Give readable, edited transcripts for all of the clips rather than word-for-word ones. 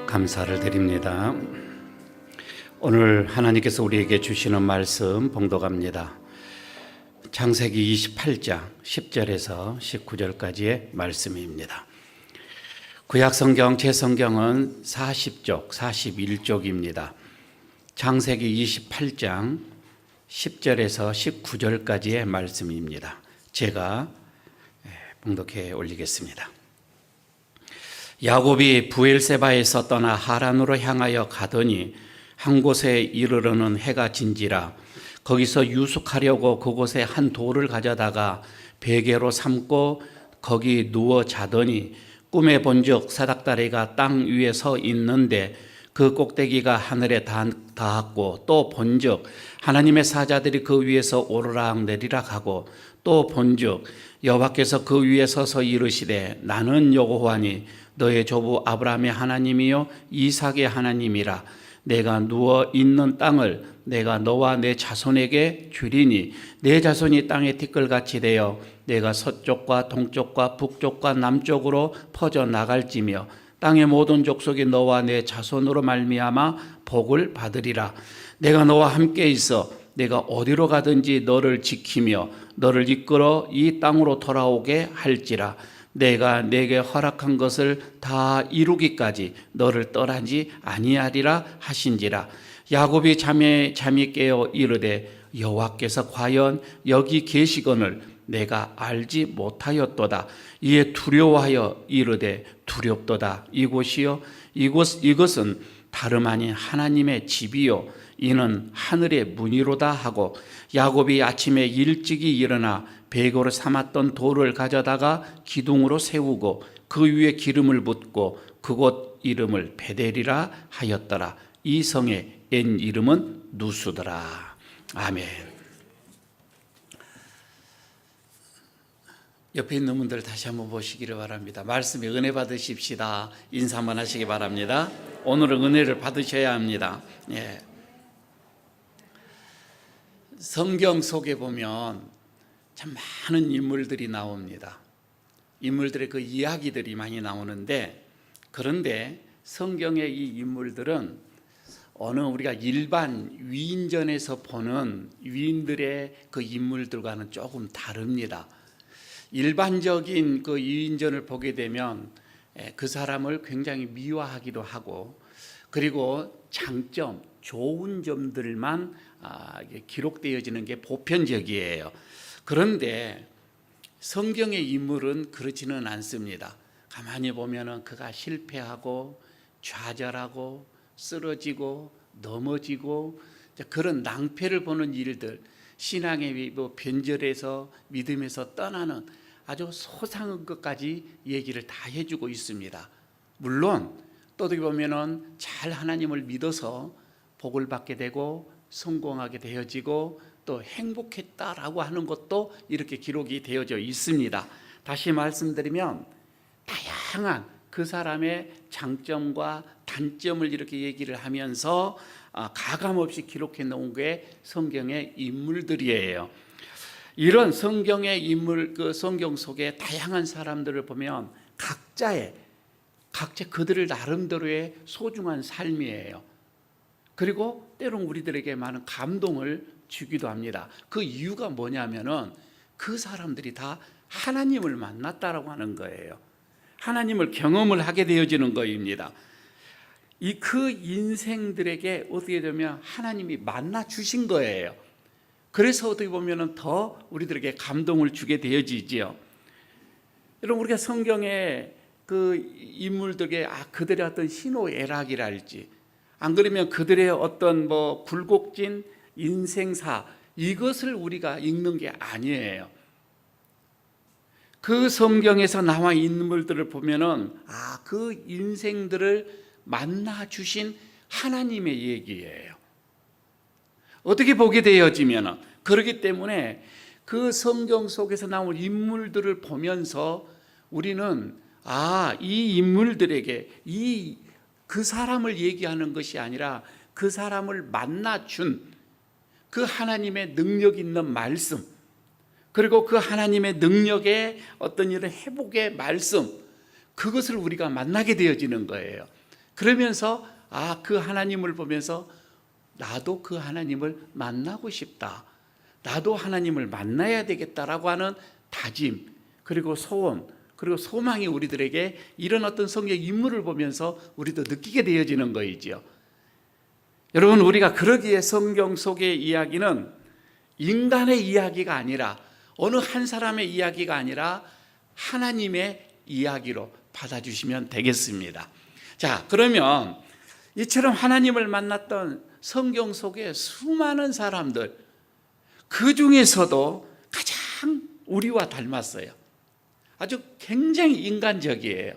감사를 드립니다. 오늘 하나님께서 우리에게 주시는 말씀 봉독합니다. 창세기 28장 10절에서 19절까지의 말씀입니다. 구약성경 제 성경은 40쪽, 41쪽입니다. 창세기 28장 10절에서 19절까지의 말씀입니다. 제가 봉독해 올리겠습니다. 야곱이 브엘세바에서 떠나 하란으로 향하여 가더니 한 곳에 이르러는 해가 진지라. 거기서 유숙하려고 그곳에 한 돌을 가져다가 베개로 삼고 거기 누워 자더니 꿈에 본즉 사닥다리가 땅 위에 서 있는데 그 꼭대기가 하늘에 닿았고, 또 본즉 하나님의 사자들이 그 위에서 오르락 내리락 하고, 또 본즉 여호와께서 그 위에 서서 이르시되 나는 여호와니 너의 조부 아브라함의 하나님이요 이삭의 하나님이라. 내가 누워 있는 땅을 내가 너와 내 자손에게 주리니 내 자손이 땅의 티끌같이 되어 내가 서쪽과 동쪽과 북쪽과 남쪽으로 퍼져 나갈지며 땅의 모든 족속이 너와 내 자손으로 말미암아 복을 받으리라. 내가 너와 함께 있어 내가 어디로 가든지 너를 지키며 너를 이끌어 이 땅으로 돌아오게 할지라. 내가 내게 허락한 것을 다 이루기까지 너를 떠나지 아니하리라 하신지라. 야곱이 잠이 깨어 이르되 여호와께서 과연 여기 계시거늘 내가 알지 못하였도다. 이에 두려워하여 이르되 두렵도다. 이곳이요 이것은 다름 아닌 하나님의 집이요 이는 하늘의 문이로다 하고, 야곱이 아침에 일찍이 일어나 베개로 삼았던 돌을 가져다가 기둥으로 세우고 그 위에 기름을 붓고 그곳 이름을 베델이라 하였더라. 이 성의 옛 이름은 누수더라. 아멘. 옆에 있는 분들 다시 한번 보시기를 바랍니다. 말씀에 은혜 받으십시다. 인사 한번 하시기 바랍니다. 오늘은 은혜를 받으셔야 합니다. 예. 성경 속에 보면 참 많은 인물들이 나옵니다. 인물들의 그 이야기들이 많이 나오는데, 그런데 성경의 이 인물들은 어느 우리가 일반 위인전에서 보는 위인들의 그 인물들과는 조금 다릅니다. 일반적인 그 위인전을 보게 되면 그 사람을 굉장히 미화하기도 하고, 그리고 장점, 좋은 점들만 기록되어지는 게 보편적이에요. 그런데 성경의 인물은 그렇지는 않습니다. 가만히 보면은 그가 실패하고 좌절하고 쓰러지고 넘어지고 그런 낭패를 보는 일들, 신앙의 변절에서 믿음에서 떠나는 아주 소상한 것까지 얘기를 다 해주고 있습니다. 물론 또 어떻게 보면은 잘 하나님을 믿어서 복을 받게 되고 성공하게 되어지고 또 행복했다라고 하는 것도 이렇게 기록이 되어져 있습니다. 다시 말씀드리면 다양한 그 사람의 장점과 단점을 이렇게 얘기를 하면서 가감없이 기록해 놓은 게 성경의 인물들이에요. 이런 성경의 인물, 그 성경 속에 다양한 사람들을 보면 각자 그들을 나름대로의 소중한 삶이에요. 그리고 때론 우리들에게 많은 감동을 주기도 합니다. 그 이유가 뭐냐면은 그 사람들이 다 하나님을 만났다라고 하는 거예요. 하나님을 경험을 하게 되어지는 것입니다. 그 인생들에게 어떻게 되면 하나님이 만나 주신 거예요. 그래서 어떻게 보면은 더 우리들에게 감동을 주게 되어지지요. 여러분, 우리가 성경의 그 인물들에게 그들의 어떤 희노애락이랄지, 안 그러면 그들의 어떤 굴곡진 인생사, 이것을 우리가 읽는 게 아니에요. 그 성경에서 나와 있는 인물들을 보면은 그 인생들을 만나 주신 하나님의 얘기예요. 어떻게 보게 되어지면은, 그렇기 때문에 그 성경 속에서 나온 인물들을 보면서 우리는 이 인물들에게 그 사람을 얘기하는 것이 아니라 그 사람을 만나준 그 하나님의 능력 있는 말씀, 그리고 그 하나님의 능력의 어떤 이런 회복의 말씀, 그것을 우리가 만나게 되어지는 거예요. 그러면서 그 하나님을 보면서 나도 그 하나님을 만나고 싶다, 나도 하나님을 만나야 되겠다라고 하는 다짐, 그리고 소원, 그리고 소망이 우리들에게 이런 어떤 성경 인물을 보면서 우리도 느끼게 되어지는 거이지요. 여러분, 우리가 그러기에 성경 속의 이야기는 인간의 이야기가 아니라, 어느 한 사람의 이야기가 아니라 하나님의 이야기로 받아주시면 되겠습니다. 자, 그러면 이처럼 하나님을 만났던 성경 속의 수많은 사람들, 그 중에서도 가장 우리와 닮았어요. 아주 굉장히 인간적이에요.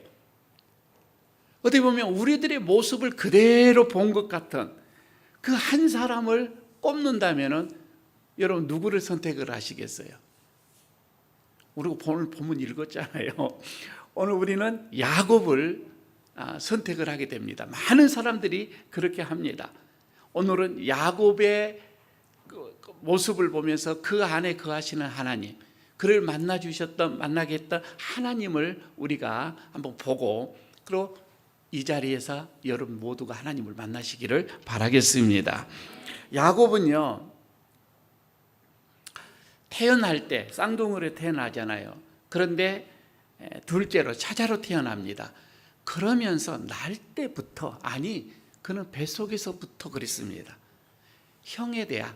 어떻게 보면 우리들의 모습을 그대로 본 것 같은 그 한 사람을 꼽는다면 여러분 누구를 선택을 하시겠어요? 우리가 오늘 본문 읽었잖아요. 오늘 우리는 야곱을 선택을 하게 됩니다. 많은 사람들이 그렇게 합니다. 오늘은 야곱의 모습을 보면서 그 안에 거하시는 하나님, 그를 만나게 했던 하나님을 우리가 한번 보고, 그리고 이 자리에서 여러분 모두가 하나님을 만나시기를 바라겠습니다. 야곱은요, 태어날 때 쌍둥이로 태어나잖아요. 그런데 둘째로 차자로 태어납니다. 그러면서 날 때부터, 그는 뱃속에서부터 그랬습니다. 형에 대한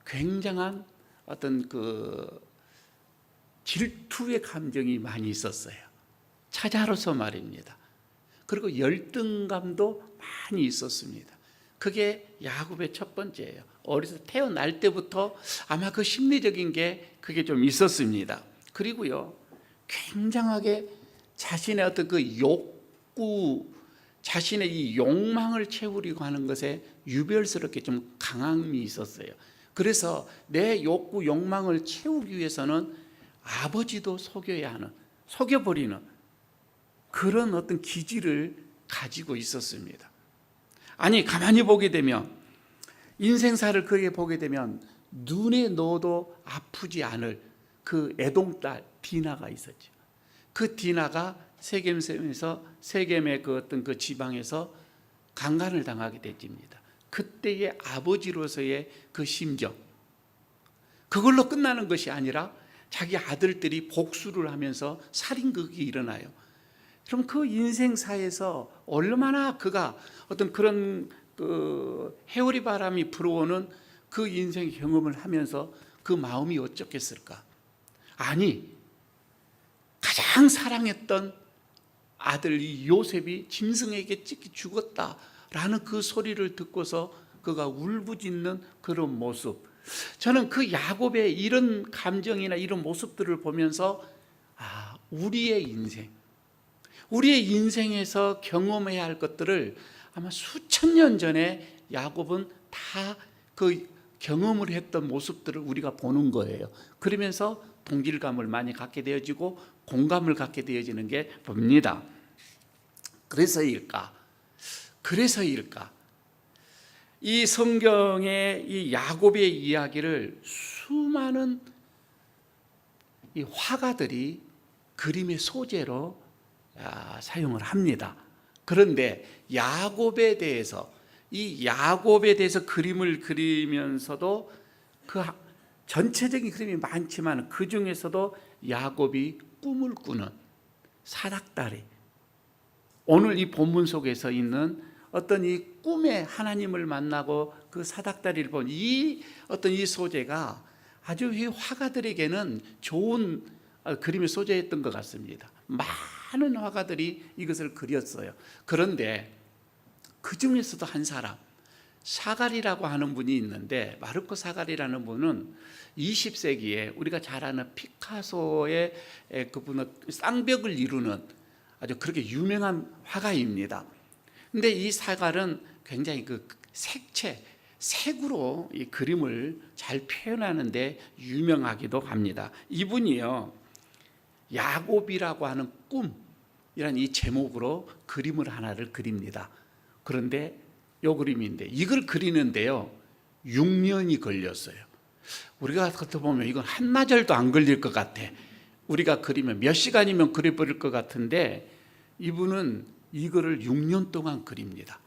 굉장한 어떤 질투의 감정이 많이 있었어요. 차자로서 말입니다. 그리고 열등감도 많이 있었습니다. 그게 야곱의 첫 번째예요. 어려서 태어날 때부터 아마 그 심리적인 게 그게 좀 있었습니다. 그리고요, 굉장하게 자신의 어떤 그 욕구, 자신의 이 욕망을 채우려고 하는 것에 유별스럽게 좀 강함이 있었어요. 그래서 내 욕구, 욕망을 채우기 위해서는 아버지도 속여버리는 그런 어떤 기질을 가지고 있었습니다. 가만히 보게 되면, 인생사를 그렇게 보게 되면 눈에 넣어도 아프지 않을 그 애동딸 디나가 있었죠. 그 디나가 세겜의 그 어떤 그 지방에서 강간을 당하게 됩니다. 그때의 아버지로서의 그 심정, 그걸로 끝나는 것이 아니라 자기 아들들이 복수를 하면서 살인극이 일어나요. 그럼 그 인생사에서 얼마나 그가 어떤 그런 그 해오리 바람이 불어오는 그 인생 경험을 하면서 그 마음이 어쩌겠을까? 가장 사랑했던 아들 이 요셉이 짐승에게 찢기 죽었다라는 그 소리를 듣고서 그가 울부짖는 그런 모습, 저는 그 야곱의 이런 감정이나 이런 모습들을 보면서 우리의 인생에서 경험해야 할 것들을 아마 수천 년 전에 야곱은 다 그 경험을 했던 모습들을 우리가 보는 거예요. 그러면서 동질감을 많이 갖게 되어지고 공감을 갖게 되어지는 게 봅니다. 그래서일까? 이 성경의 이 야곱의 이야기를 수많은 이 화가들이 그림의 소재로 사용을 합니다. 그런데 야곱에 대해서 그림을 그리면서도 그 전체적인 그림이 많지만 그 중에서도 야곱이 꿈을 꾸는 사닥다리, 오늘 이 본문 속에서 있는 어떤 이 꿈에 하나님을 만나고 그 사닥다리를 본 이 어떤 이 소재가 아주 이 화가들에게는 좋은 그림의 소재였던 것 같습니다. 많은 화가들이 이것을 그렸어요. 그런데 그 중에서도 한 사람, 사갈이라고 하는 분이 있는데, 마르코 사갈이라는 분은 20세기에 우리가 잘 아는 피카소의 그분은 쌍벽을 이루는 아주 그렇게 유명한 화가입니다. 근데 이 사갈은 굉장히 그 색으로 이 그림을 잘 표현하는데 유명하기도 합니다. 이분이요, 야곱이라고 하는 꿈이란 이 제목으로 그림을 하나를 그립니다. 그런데 이 그림인데, 이걸 그리는데요 6년이 걸렸어요. 우리가 겉으로 보면 이건 한나절도 안 걸릴 것 같아. 우리가 그리면 몇 시간이면 그려버릴 것 같은데, 이분은 이거를 6년 동안 그립니다.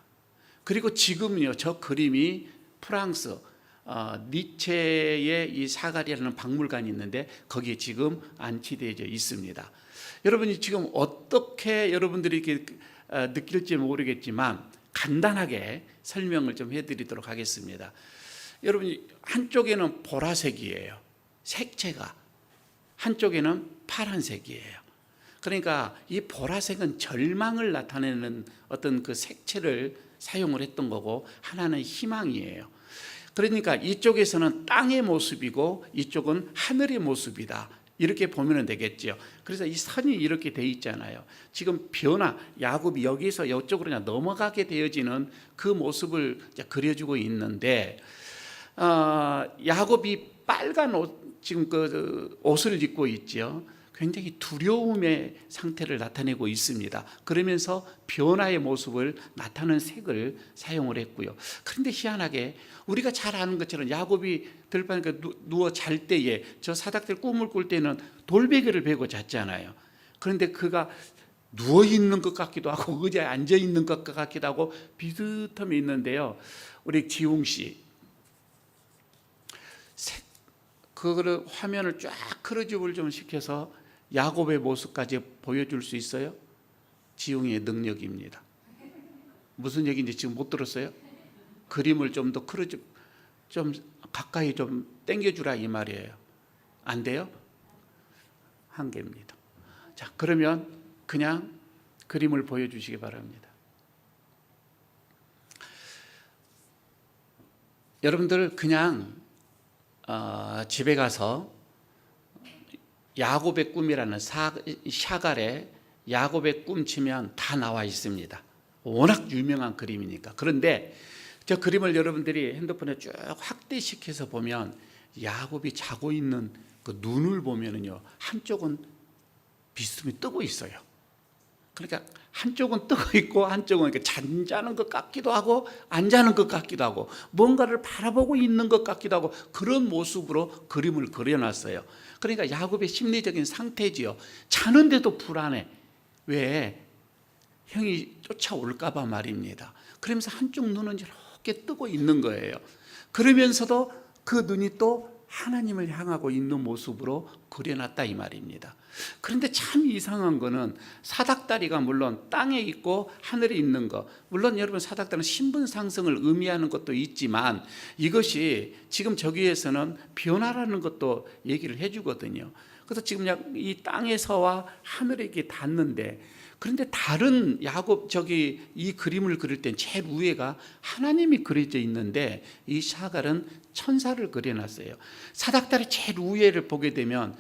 그리고 지금요, 저 그림이 프랑스 니체의 이 사가리라는 박물관이 있는데 거기에 지금 안치되어 있습니다. 여러분이 지금 어떻게 여러분들이 이렇게 느낄지 모르겠지만 간단하게 설명을 좀 해드리도록 하겠습니다. 여러분, 한쪽에는 보라색이에요. 색채가. 한쪽에는 파란색이에요. 그러니까 이 보라색은 절망을 나타내는 어떤 그 색채를 사용을 했던 거고, 하나는 희망이에요. 그러니까 이쪽에서는 땅의 모습이고 이쪽은 하늘의 모습이다, 이렇게 보면 되겠죠. 그래서 이 선이 이렇게 돼 있잖아요. 지금 변화, 야곱이 여기서 이쪽으로 넘어가게 되어지는 그 모습을 그려주고 있는데, 야곱이 빨간 옷, 지금 그 옷을 입고 있죠. 굉장히 두려움의 상태를 나타내고 있습니다. 그러면서 변화의 모습을 나타내는 색을 사용을 했고요. 그런데 희한하게 우리가 잘 아는 것처럼 야곱이 들판에 누워 잘 때에, 저 사닥들 꿈을 꿀 때는 돌베개를 베고 잤잖아요. 그런데 그가 누워 있는 것 같기도 하고 의자에 앉아 있는 것 같기도 하고 비슷함이 있는데요. 우리 지웅 씨, 그거를 화면을 쫙 크로즈업을 좀 시켜서 야곱의 모습까지 보여줄 수 있어요? 지웅이의 능력입니다. 무슨 얘기인지 지금 못 들었어요? 그림을 좀 더 크로즈, 좀 가까이 좀 당겨주라 이 말이에요. 안 돼요? 한계입니다. 자, 그러면 그냥 그림을 보여주시기 바랍니다. 여러분들 그냥 집에 가서 야곱의 꿈이라는 샤갈에 야곱의 꿈 치면 다 나와 있습니다. 워낙 유명한 그림이니까. 그런데 저 그림을 여러분들이 핸드폰에 쭉 확대시켜서 보면 야곱이 자고 있는 그 눈을 보면은요, 한쪽은 비스듬히 뜨고 있어요. 그러니까 한쪽은 뜨고 있고 한쪽은 이렇게 잠자는 것 같기도 하고 안 자는 것 같기도 하고 뭔가를 바라보고 있는 것 같기도 하고, 그런 모습으로 그림을 그려놨어요. 그러니까 야곱의 심리적인 상태지요. 자는데도 불안해. 왜? 형이 쫓아올까 봐 말입니다. 그러면서 한쪽 눈은 이렇게 뜨고 있는 거예요. 그러면서도 그 눈이 또 하나님을 향하고 있는 모습으로 그려놨다 이 말입니다. 그런데 참 이상한 거는 사닥다리가 물론 땅에 있고 하늘에 있는 거, 물론 여러분 사닥다리는 신분 상승을 의미하는 것도 있지만 이것이 지금 저기에서는 변화라는 것도 얘기를 해주거든요. 그래서 지금 이 땅에서와 하늘에 이렇게 닿는데, 그런데 다른 야곱 저기 이 그림을 그릴 땐 제일 위에가 하나님이 그려져 있는데 이 샤갈은 천사를 그려놨어요. 사닥다리 제일 위에를 보게 되면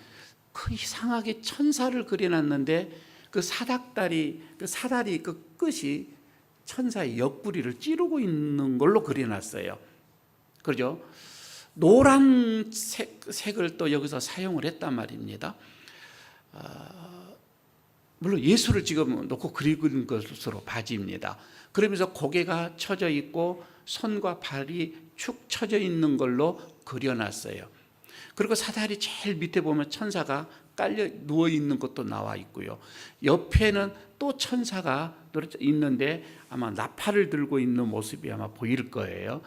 그 이상하게 천사를 그려놨는데 그 사닥다리 그 사다리 그 끝이 천사의 옆구리를 찌르고 있는 걸로 그려놨어요. 그렇죠? 노란 색을 또 여기서 사용을 했단 말입니다. 물론 예수를 지금 놓고 그리는 것으로 봐집니다. 그러면서 고개가 처져 있고 손과 발이 축 처져 있는 걸로 그려놨어요. 그리고 사다리 제일 밑에 보면 천사가 깔려 누워 있는 것도 나와 있고요. 옆에는 또 천사가 있는데 아마 나팔을 들고 있는 모습이 아마 보일 거예요.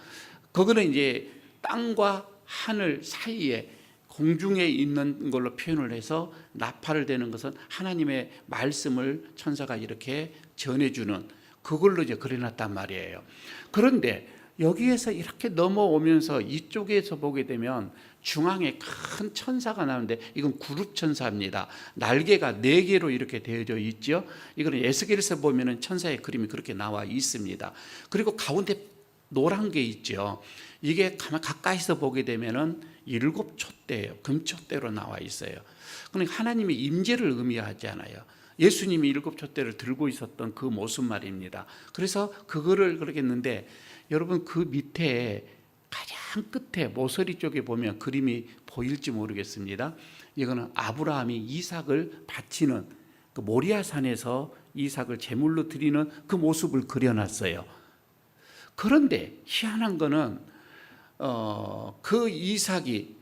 그거는 이제 땅과 하늘 사이에 공중에 있는 걸로 표현을 해서 나팔을 대는 것은 하나님의 말씀을 천사가 이렇게 전해주는 그걸로 이제 그려놨단 말이에요. 그런데 여기에서 이렇게 넘어오면서 이쪽에서 보게 되면 중앙에 큰 천사가 나오는데 이건 그룹 천사입니다. 날개가 4개로 이렇게 되어져 있죠. 이거는 에스겔에서 보면은 천사의 그림이 그렇게 나와 있습니다. 그리고 가운데 노란 게 있죠. 이게 가까이서 보게 되면은 7촛대예요. 금촛대로 나와 있어요. 그러니까 하나님의 임재를 의미하잖아요. 예수님이 7촛대를 들고 있었던 그 모습 말입니다. 그래서 그거를 그러겠는데, 여러분 그 밑에 가장 끝에 모서리 쪽에 보면 그림이 보일지 모르겠습니다. 이거는 아브라함이 이삭을 바치는 그 모리아산에서 이삭을 제물로 드리는 그 모습을 그려놨어요. 그런데 희한한 거는 그 이삭이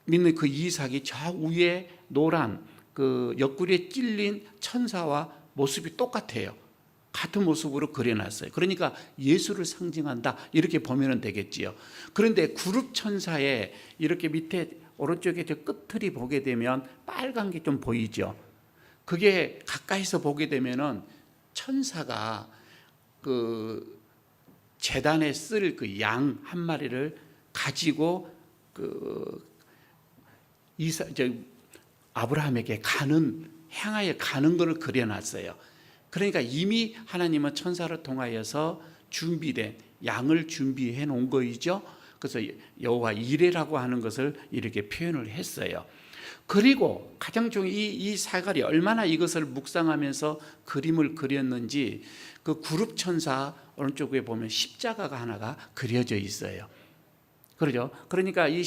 믿는 그 이삭이 저 위에 노란 그 옆구리에 찔린 천사와 모습이 똑같아요. 같은 모습으로 그려놨어요. 그러니까 예수를 상징한다 이렇게 보면 되겠지요. 그런데 그룹 천사에 이렇게 밑에 오른쪽에 저 끝을 보게 되면 빨간 게 좀 보이죠. 그게 가까이서 보게 되면은 천사가 그 제단에 쓸 그 양 한 마리를 가지고 아브라함에게 향하여 가는 것을 그려놨어요. 그러니까 이미 하나님은 천사를 통하여서 준비된 양을 준비해 놓은 거이죠. 그래서 여호와 이레라고 하는 것을 이렇게 표현을 했어요. 그리고 가장 중요한 이 사갈이 얼마나 이것을 묵상하면서 그림을 그렸는지 그 그룹 천사 오른쪽에 보면 십자가가 하나가 그려져 있어요. 그렇죠? 그러니까 이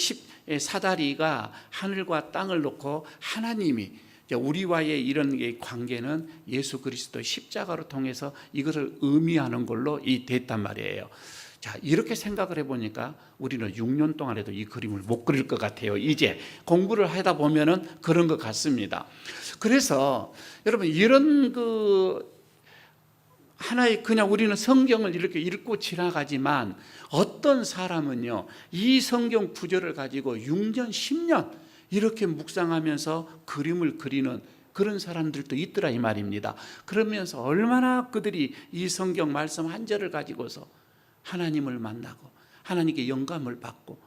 사다리가 하늘과 땅을 놓고 하나님이 우리와의 이런 관계는 예수 그리스도의 십자가로 통해서 이것을 의미하는 걸로 됐단 말이에요. 자, 이렇게 생각을 해보니까 우리는 6년 동안에도 이 그림을 못 그릴 것 같아요. 이제 공부를 하다 보면은 그런 것 같습니다. 그래서 여러분 이런 하나의 그냥 우리는 성경을 이렇게 읽고 지나가지만 어떤 사람은요 이 성경 구절을 가지고 6년 10년 이렇게 묵상하면서 그림을 그리는 그런 사람들도 있더라 이 말입니다. 그러면서 얼마나 그들이 이 성경 말씀 한 절을 가지고서 하나님을 만나고 하나님께 영감을 받고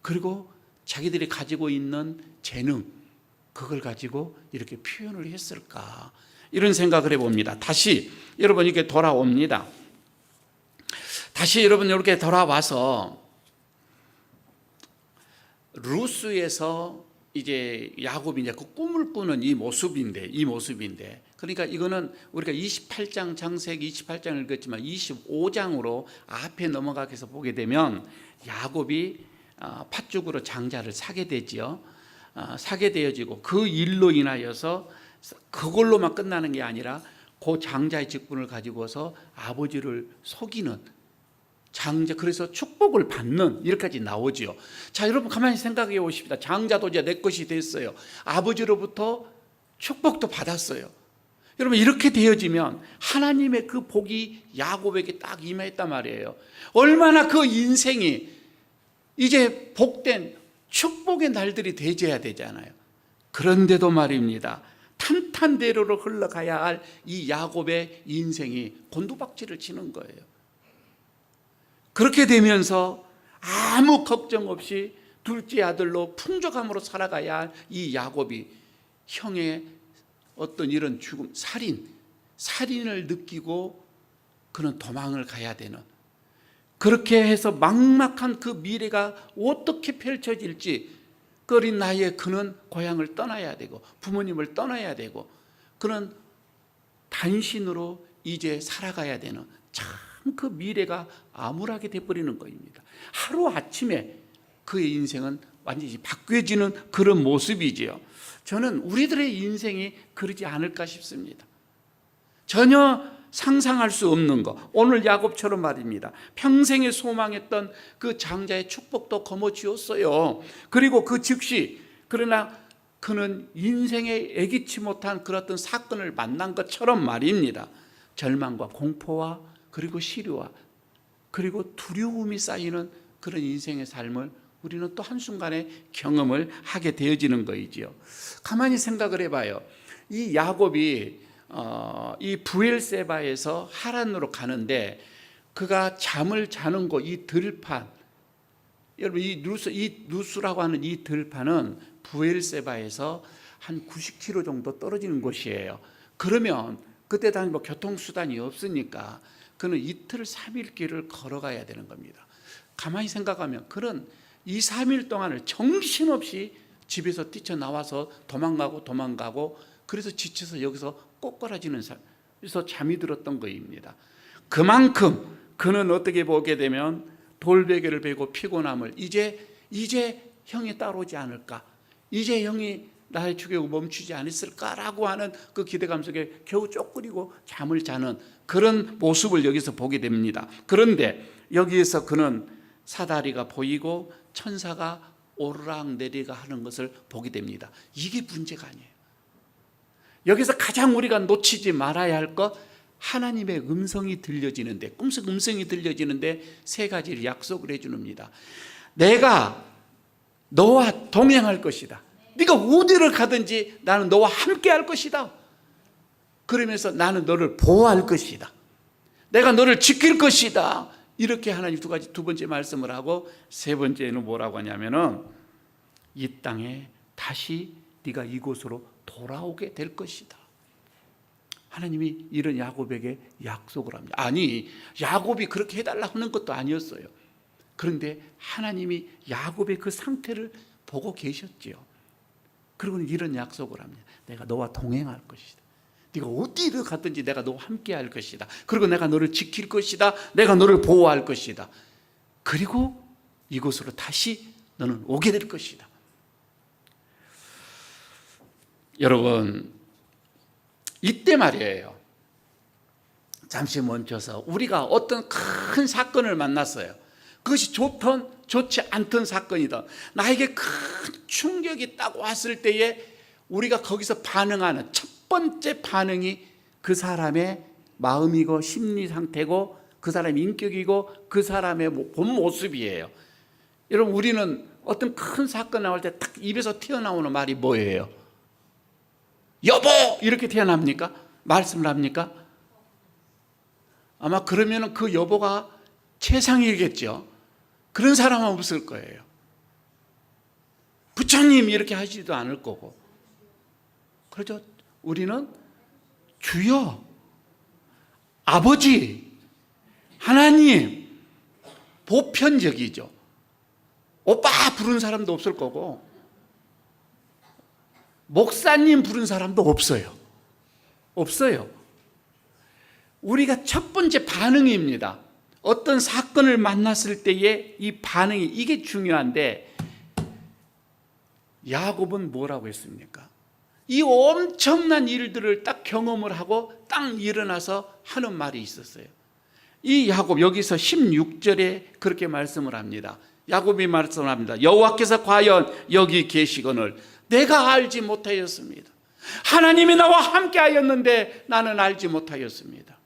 그리고 자기들이 가지고 있는 재능 그걸 가지고 이렇게 표현을 했을까 이런 생각을 해봅니다. 다시 여러분 이렇게 돌아옵니다. 다시 여러분 이렇게 돌아와서 루스에서 이제 야곱이 이제 그 꿈을 꾸는 이 모습인데 그러니까 이거는 우리가 28장 창세기 28장을 읽었지만 25장으로 앞에 넘어가게 해서 보게 되면 야곱이 팥죽으로 장자를 사게 되지요. 사게 되어지고 그 일로 인하여서 그걸로만 끝나는 게 아니라 그 장자의 직분을 가지고서 아버지를 속이는 장자, 그래서 축복을 받는 이렇게까지 나오지요. 자, 여러분 가만히 생각해 보십시다. 장자도 이제 내 것이 됐어요. 아버지로부터 축복도 받았어요. 여러분 이렇게 되어지면 하나님의 그 복이 야곱에게 딱 임했단 말이에요. 얼마나 그 인생이 이제 복된 축복의 날들이 되져야 되잖아요. 그런데도 말입니다. 탄탄대로로 흘러가야 할 이 야곱의 인생이 곤두박질을 치는 거예요. 그렇게 되면서 아무 걱정 없이 둘째 아들로 풍족함으로 살아가야 할 이 야곱이 형의 어떤 이런 죽음, 살인을 느끼고 그는 도망을 가야 되는, 그렇게 해서 막막한 그 미래가 어떻게 펼쳐질지 그 어린 나이에 그는 고향을 떠나야 되고 부모님을 떠나야 되고 그는 단신으로 이제 살아가야 되는 참 그 미래가 암울하게 돼버리는 것입니다. 하루아침에 그의 인생은 완전히 바뀌어지는 그런 모습이지요. 저는 우리들의 인생이 그러지 않을까 싶습니다. 전혀 상상할 수 없는 것, 오늘 야곱처럼 말입니다. 평생에 소망했던 그 장자의 축복도 거머쥐었어요. 그리고 그 즉시, 그러나 그는 인생에 예기치 못한 그런 어떤 사건을 만난 것처럼 말입니다. 절망과 공포와 그리고 시류와 그리고 두려움이 쌓이는 그런 인생의 삶을 우리는 또 한순간에 경험을 하게 되어지는 거이지요. 가만히 생각을 해봐요. 이 야곱이 이 브엘세바에서 하란으로 가는데 그가 잠을 자는 곳, 이 들판, 여러분 이 루스라고 하는 이 들판은 브엘세바에서 한 90km 정도 떨어지는 곳이에요. 그러면 그때 당시 뭐 교통수단이 없으니까 그는 이틀 3일 길을 걸어가야 되는 겁니다. 가만히 생각하면 그런 2, 3일 동안을 정신없이 집에서 뛰쳐나와서 도망가고 그래서 지쳐서 여기서 꼬꾸라지는 삶, 그래서 잠이 들었던 것입니다. 그만큼 그는 어떻게 보게 되면 돌베개를 베고 피곤함을 이제 형이 따라오지 않을까, 이제 형이 나의 죽이고 멈추지 않았을까라고 하는 그 기대감 속에 겨우 쪼그리고 잠을 자는 그런 모습을 여기서 보게 됩니다. 그런데 여기에서 그는 사다리가 보이고 천사가 오르락 내리락 하는 것을 보게 됩니다. 이게 문제가 아니에요. 여기서 가장 우리가 놓치지 말아야 할 것, 하나님의 음성이 들려지는데, 꿈속 음성이 들려지는데 세 가지를 약속을 해주는니다. 내가 너와 동행할 것이다. 네가 어디를 가든지 나는 너와 함께 할 것이다. 그러면서 나는 너를 보호할 것이다. 내가 너를 지킬 것이다. 이렇게 하나님 두 번째 말씀을 하고, 세 번째는 뭐라고 하냐면은 이 땅에 다시 네가 이곳으로 돌아오게 될 것이다. 하나님이 이런 야곱에게 약속을 합니다. 아니, 야곱이 그렇게 해달라 하는 것도 아니었어요. 그런데 하나님이 야곱의 그 상태를 보고 계셨지요. 그리고는 이런 약속을 합니다. 내가 너와 동행할 것이다. 네가 어디를 갔든지 내가 너와 함께 할 것이다. 그리고 내가 너를 지킬 것이다. 내가 너를 보호할 것이다. 그리고 이곳으로 다시 너는 오게 될 것이다. 여러분, 이때 말이에요. 잠시 멈춰서 우리가 어떤 큰 사건을 만났어요. 그것이 좋든 좋지 않던 사건이든 나에게 큰 충격이 딱 왔을 때에 우리가 거기서 반응하는 첫 번째 반응이 그 사람의 마음이고 심리 상태고 그 사람의 인격이고 그 사람의 본 모습이에요. 여러분, 우리는 어떤 큰 사건 나올 때 딱 입에서 튀어나오는 말이 뭐예요? 여보! 이렇게 태어납니까? 말씀을 합니까? 아마 그러면 그 여보가 최상이겠죠. 그런 사람은 없을 거예요. 부처님 이렇게 하지도 않을 거고. 그렇죠? 우리는 주여, 아버지, 하나님, 보편적이죠. 오빠 부른 사람도 없을 거고, 목사님 부른 사람도 없어요. 없어요. 우리가 첫 번째 반응입니다. 어떤 사건을 만났을 때의 이 반응이, 이게 중요한데, 야곱은 뭐라고 했습니까? 이 엄청난 일들을 딱 경험을 하고 딱 일어나서 하는 말이 있었어요. 이 야곱, 여기서 16절에 그렇게 말씀을 합니다. 야곱이 말씀을 합니다. 여호와께서 과연 여기 계시거늘 내가 알지 못하였습니다. 하나님이 나와 함께 하였는데 나는 알지 못하였습니다.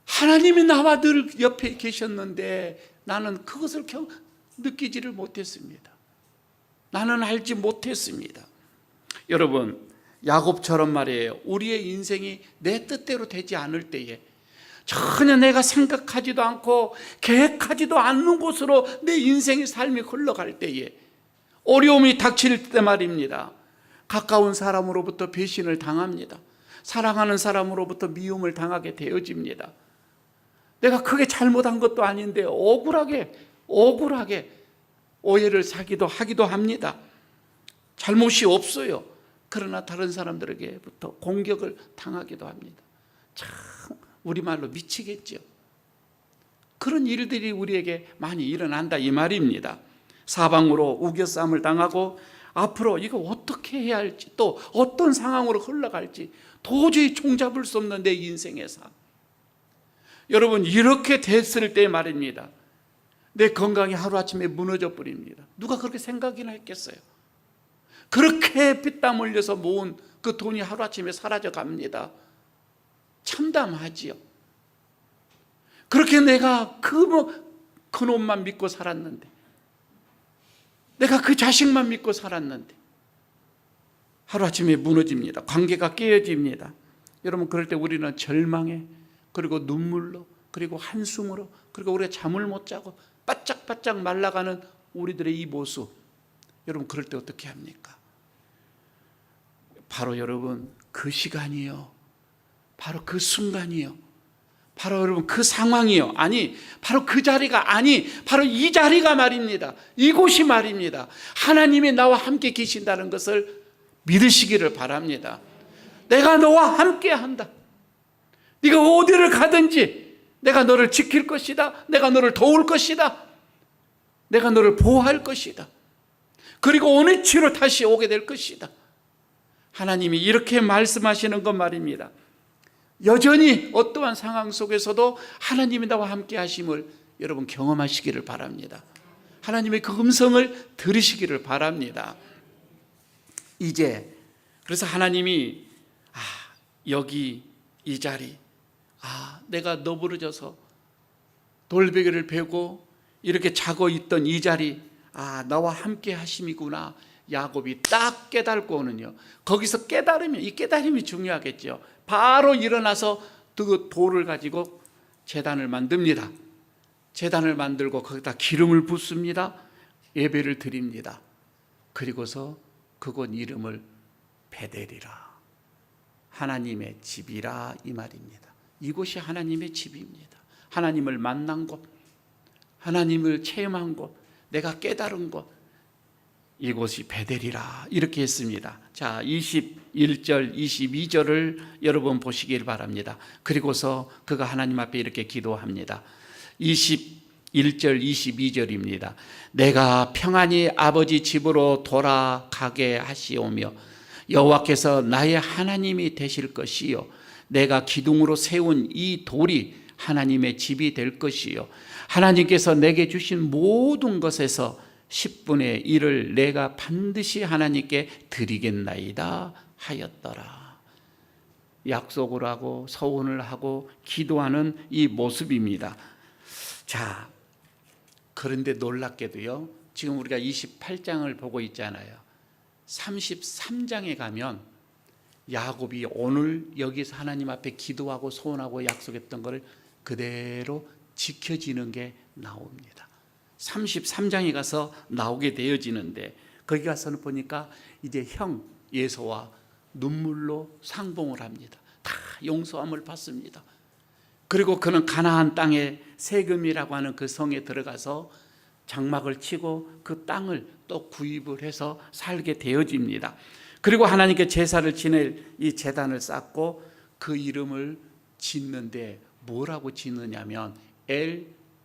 하나님이 나와 늘 옆에 계셨는데 나는 그것을 느끼지를 못했습니다. 나는 알지 못했습니다. 여러분, 야곱처럼 말이에요. 우리의 인생이 내 뜻대로 되지 않을 때에, 전혀 내가 생각하지도 않고 계획하지도 않는 곳으로 내 인생의 삶이 흘러갈 때에, 어려움이 닥칠 때 말입니다. 가까운 사람으로부터 배신을 당합니다. 사랑하는 사람으로부터 미움을 당하게 되어집니다. 내가 크게 잘못한 것도 아닌데 억울하게 오해를 사기도 하기도 합니다. 잘못이 없어요. 그러나 다른 사람들에게부터 공격을 당하기도 합니다. 참 우리말로 미치겠죠. 그런 일들이 우리에게 많이 일어난다 이 말입니다. 사방으로 우겨싸움을 당하고 앞으로 이거 어떻게 해야 할지, 또 어떤 상황으로 흘러갈지 도저히 종잡을 수 없는 내 인생의 삶. 여러분, 이렇게 됐을 때 말입니다. 내 건강이 하루아침에 무너져 버립니다. 누가 그렇게 생각이나 했겠어요? 그렇게 피땀 흘려서 모은 그 돈이 하루아침에 사라져 갑니다. 참담하지요. 그렇게 내가 큰 옷만 믿고 살았는데, 내가 그 자식만 믿고 살았는데 하루아침에 무너집니다. 관계가 깨어집니다. 여러분, 그럴 때 우리는 절망에, 그리고 눈물로, 그리고 한숨으로, 그리고 우리가 잠을 못 자고 바짝바짝 말라가는 우리들의 이 모습, 여러분 그럴 때 어떻게 합니까? 바로 여러분 그 시간이요, 바로 그 순간이요, 바로 여러분 그 상황이요, 아니 바로 그 자리가, 아니 바로 이 자리가 말입니다. 이곳이 말입니다. 하나님이 나와 함께 계신다는 것을 믿으시기를 바랍니다. 내가 너와 함께 한다. 네가 어디를 가든지 내가 너를 지킬 것이다. 내가 너를 도울 것이다. 내가 너를 보호할 것이다. 그리고 어느 치로 다시 오게 될 것이다. 하나님이 이렇게 말씀하시는 것 말입니다. 여전히 어떠한 상황 속에서도 하나님이 나와 함께 하심을 여러분 경험하시기를 바랍니다. 하나님의 그 음성을 들으시기를 바랍니다. 이제 그래서 하나님이 여기 이 자리, 내가 너부러져서 돌베개를 베고 이렇게 자고 있던 이 자리, 나와 함께 하심이구나. 야곱이 딱 깨닫고는요, 거기서 깨달으면, 이 깨달음이 중요하겠죠. 바로 일어나서 그 돌을 가지고 제단을 만듭니다. 제단을 만들고 거기다 기름을 붓습니다. 예배를 드립니다. 그리고서 그곳 이름을 베델이라, 하나님의 집이라, 이 말입니다. 이곳이 하나님의 집입니다. 하나님을 만난 곳, 하나님을 체험한 곳, 내가 깨달은 곳, 이곳이 베델이라, 이렇게 했습니다. 자, 21절, 22절을 여러분 보시길 바랍니다. 그리고서 그가 하나님 앞에 이렇게 기도합니다. 21절, 22절입니다. 내가 평안히 아버지 집으로 돌아가게 하시오며 여호와께서 나의 하나님이 되실 것이요 내가 기둥으로 세운 이 돌이 하나님의 집이 될 것이요 하나님께서 내게 주신 모든 것에서 10분의 1을 내가 반드시 하나님께 드리겠나이다 하였더라. 약속을 하고 서원을 하고 기도하는 이 모습입니다. 자, 그런데 놀랍게도요, 지금 우리가 28장을 보고 있잖아요. 33장에 가면 야곱이 오늘 여기서 하나님 앞에 기도하고 소원하고 약속했던 것을 그대로 지켜지는 게 나옵니다. 33장에 가서 나오게 되어지는데, 거기 가서는 보니까 이제 형 예서와 눈물로 상봉을 합니다. 다 용서함을 받습니다. 그리고 그는 가나안 땅에 세금이라고 하는 그 성에 들어가서 장막을 치고 그 땅을 또 구입을 해서 살게 되어집니다. 그리고 하나님께 제사를 지낼 이 제단을 쌓고 그 이름을 짓는데 뭐라고 짓느냐면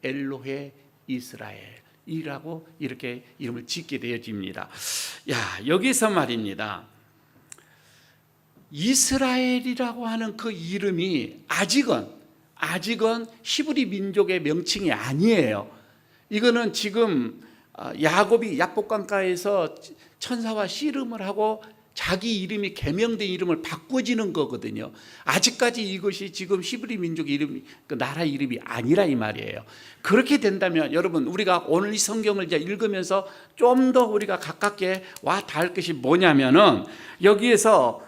엘로헤 이스라엘이라고 이렇게 이름을 짓게 되어집니다. 여기서 말입니다, 이스라엘이라고 하는 그 이름이 아직은 히브리 민족의 명칭이 아니에요. 이거는 지금 야곱이 약복강가에서 천사와 씨름을 하고 자기 이름이 개명된 이름을 바꿔지는 거거든요. 아직까지 이것이 지금 히브리 민족 이름이, 그 나라 이름이 아니라 이 말이에요. 그렇게 된다면 여러분, 우리가 오늘 이 성경을 이제 읽으면서 좀 더 우리가 가깝게 와 닿을 것이 뭐냐면은, 여기에서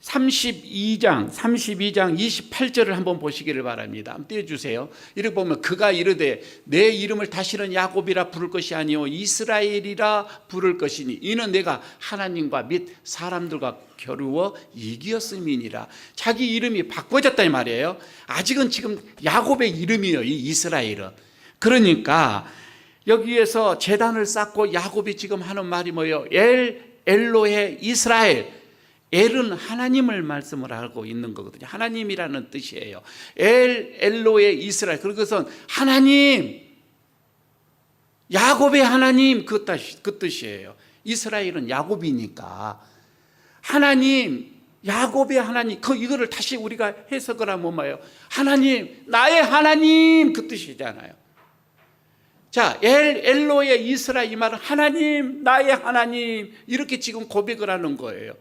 32장 28절을 한번 보시기를 바랍니다. 한번 띄워주세요. 이렇게 보면 그가 이르되 내 이름을 다시는 야곱이라 부를 것이 아니요 이스라엘이라 부를 것이니 이는 내가 하나님과 및 사람들과 겨루어 이기었음이니라. 자기 이름이 바꿔졌다 이 말이에요. 아직은 지금 야곱의 이름이에요, 이 이스라엘은. 그러니까 여기에서 제단을 쌓고 야곱이 지금 하는 말이 뭐예요? 엘로헤 이스라엘. 엘은 하나님을 말씀을 하고 있는 거거든요. 하나님이라는 뜻이에요. 엘로의 이스라엘. 그것은 하나님, 야곱의 하나님, 그 뜻이에요. 이스라엘은 야곱이니까 하나님, 야곱의 하나님, 이거를 다시 우리가 해석을 하면 뭐예요? 하나님, 나의 하나님, 그 뜻이잖아요. 자, 엘로의 이스라엘, 이 말은 하나님, 나의 하나님, 이렇게 지금 고백을 하는 거예요.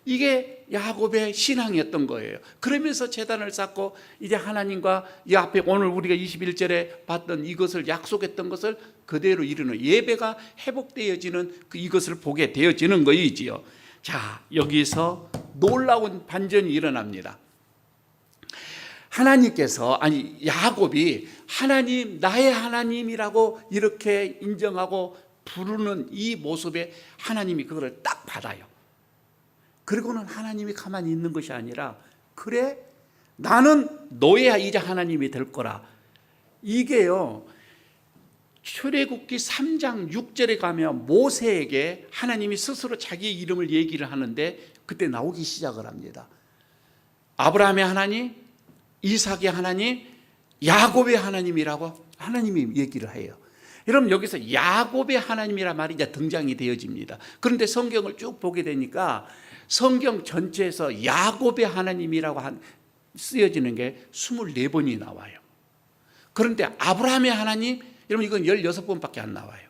이게 야곱의 신앙이었던 거예요. 그러면서 제단을 쌓고 이제 하나님과 이 앞에 오늘 우리가 21절에 봤던 이것을 약속했던 것을 그대로 이루는 예배가 회복되어지는 이것을 보게 되어지는 것이지요. 자, 여기서 놀라운 반전이 일어납니다. 야곱이 하나님, 나의 하나님이라고 이렇게 인정하고 부르는 이 모습에 하나님이 그거를 딱 받아요. 그리고는 하나님이 가만히 있는 것이 아니라, 그래, 나는 너야 이제 하나님이 될 거라. 이게요, 출애굽기 3장 6절에 가면 모세에게 하나님이 스스로 자기 이름을 얘기를 하는데 그때 나오기 시작을 합니다. 아브라함의 하나님, 이삭의 하나님, 야곱의 하나님이라고 하나님이 얘기를 해요. 여러분, 여기서 야곱의 하나님이란 말이 이제 등장이 되어집니다. 그런데 성경을 쭉 보게 되니까 성경 전체에서 야곱의 하나님이라고 쓰여지는 게 24번이 나와요. 그런데 아브라함의 하나님, 여러분, 이건 16번밖에 안 나와요.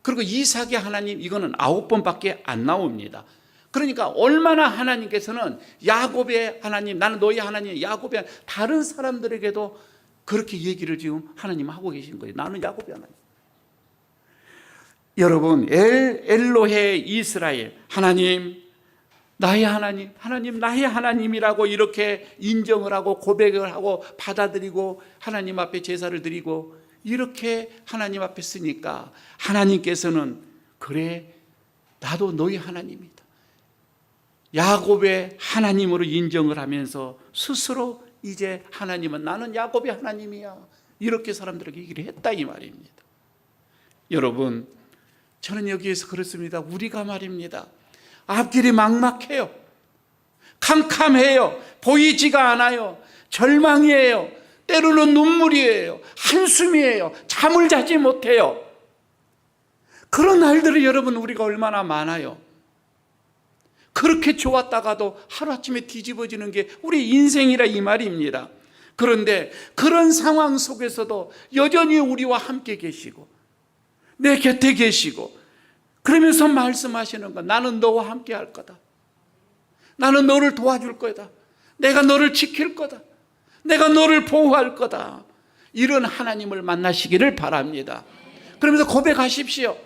그리고 이삭의 하나님, 이거는 9번밖에 안 나옵니다. 그러니까 얼마나 하나님께서는 야곱의 하나님, 나는 너희 하나님, 야곱의 하나님, 다른 사람들에게도 그렇게 얘기를 지금 하나님 하고 계신 거예요. 나는 야곱의 하나님. 여러분, 엘로헤 이스라엘, 하나님 나의 하나님, 하나님 나의 하나님이라고 이렇게 인정을 하고 고백을 하고 받아들이고 하나님 앞에 제사를 드리고 이렇게 하나님 앞에 쓰니까 하나님께서는 그래, 나도 너희 하나님이다, 야곱의 하나님으로 인정을 하면서 스스로 이제 하나님은 나는 야곱의 하나님이야, 이렇게 사람들에게 얘기를 했다 이 말입니다. 여러분, 저는 여기에서 그렇습니다. 우리가 말입니다, 앞길이 막막해요, 캄캄해요, 보이지가 않아요, 절망이에요, 때로는 눈물이에요, 한숨이에요, 잠을 자지 못해요. 그런 날들이 여러분 우리가 얼마나 많아요. 그렇게 좋았다가도 하루아침에 뒤집어지는 게 우리 인생이라 이 말입니다. 그런데 그런 상황 속에서도 여전히 우리와 함께 계시고 내 곁에 계시고 그러면서 말씀하시는 거, 나는 너와 함께 할 거다, 나는 너를 도와줄 거다, 내가 너를 지킬 거다, 내가 너를 보호할 거다, 이런 하나님을 만나시기를 바랍니다. 그러면서 고백하십시오.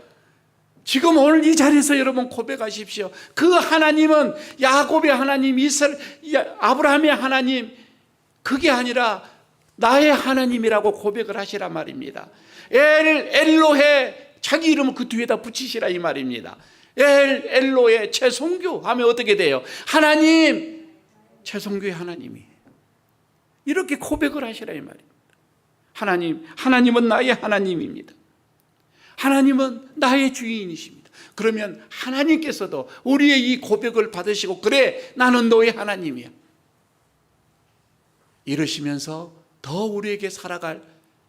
지금 오늘 이 자리에서 여러분 고백하십시오. 그 하나님은 야곱의 하나님, 아브라함의 하나님, 그게 아니라 나의 하나님이라고 고백을 하시란 말입니다. 엘로헤, 자기 이름을 그 뒤에다 붙이시라 이 말입니다. 엘로헤 최송교 하면 어떻게 돼요? 하나님, 최송교의 하나님이, 이렇게 고백을 하시라 이 말입니다. 하나님은 나의 하나님입니다. 하나님은 나의 주인이십니다. 그러면 하나님께서도 우리의 이 고백을 받으시고 그래, 나는 너의 하나님이야, 이러시면서 더 우리에게 살아갈,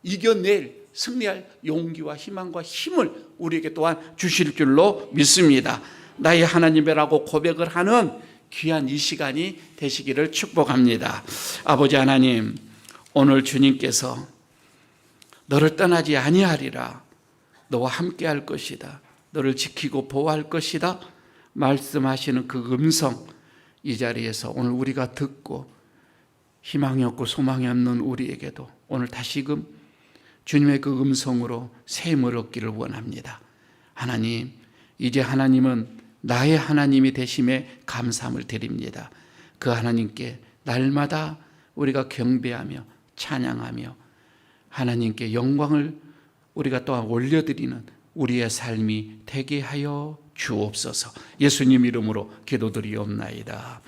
이겨낼, 승리할 용기와 희망과 힘을 우리에게 또한 주실 줄로 믿습니다. 나의 하나님이라고 고백을 하는 귀한 이 시간이 되시기를 축복합니다. 아버지 하나님, 오늘 주님께서 너를 떠나지 아니하리라, 너와 함께 할 것이다, 너를 지키고 보호할 것이다 말씀하시는 그 음성, 이 자리에서 오늘 우리가 듣고 희망이 없고 소망이 없는 우리에게도 오늘 다시금 주님의 그 음성으로 새 힘을 얻기를 원합니다. 하나님, 이제 하나님은 나의 하나님이 되심에 감사함을 드립니다. 그 하나님께 날마다 우리가 경배하며 찬양하며 하나님께 영광을 우리가 또한 올려드리는 우리의 삶이 되게 하여 주옵소서. 예수님 이름으로 기도드리옵나이다.